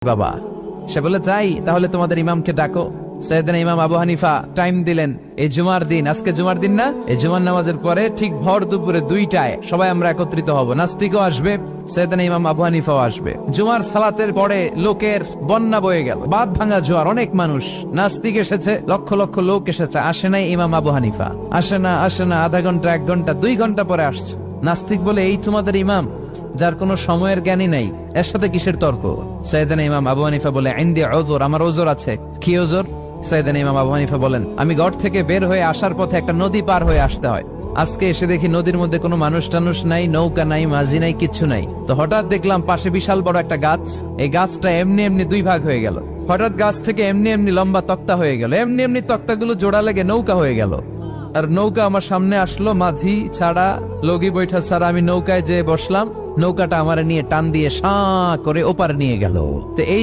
বাবা। সে বলে তাই, তাহলে তোমাদের ইমামকে ডাকো। সাইয়েদনা ইমাম আবু হানিফা টাইম দিলেন, এই জুমার দিন, আজকে জুমার দিন না, এই জুমার নামাজের পরে ঠিক ভর দুপুরে 2টায় সবাই আমরা একত্রিত হব। নাস্তিকও আসবে, সাইয়েদনা ইমাম আবু হানিফাও আসবে। জুমার সালাতের পরে লোকের বন্যা বয়ে গেল, বাঁধ ভাঙা জোয়ার, অনেক মানুষ। নাস্তিক এসেছে, লক্ষ লক্ষ লোক এসেছে, আসে নাই ইমাম আবু হানিফা। আসে না আধা ঘন্টা, 1 ঘন্টা, 2 ঘন্টা পরে আসছে। নাস্তিক বলে, এই তোমাদের ইমাম যার কোনো সময়ের জ্ঞানই নাই, এর সাথে কিসের তর্ক? সাইয়েদনা ইমাম আবু হানিফা বলে, ইনদি উযর, আমার ওজর আছে। কি ওজর? সাইয়েদনা ইমাম আবু হানিফা বলেন, আমি ঘর থেকে বের হয়ে আসার পথে একটা নদী পার হয়ে আসতে হয়। আজকে এসে দেখি নদীর মধ্যে কোনো মানুষ টানুষ নাই, নৌকা নাই, মাঝি নাই, কিচ্ছু নাই। তো হঠাৎ দেখলাম পাশে বিশাল বড় একটা গাছ, এই গাছটা এমনি এমনি 2 ভাগ হয়ে গেল। হঠাৎ গাছ থেকে এমনি এমনি লম্বা তক্তা হয়ে গেল, এমনি এমনি তক্তাগুলো জোড়া লেগে নৌকা হয়ে গেল। আর নৌকা আমার সামনে আসলো, মাঝি ছাড়া, লগি বৈঠা ছাড়া। আমি নৌকায় যেয়ে বসলাম, নৌকাটা আমার নিয়ে টান দিয়ে সাঁ করে ওপারে নিয়ে গেল। তো এই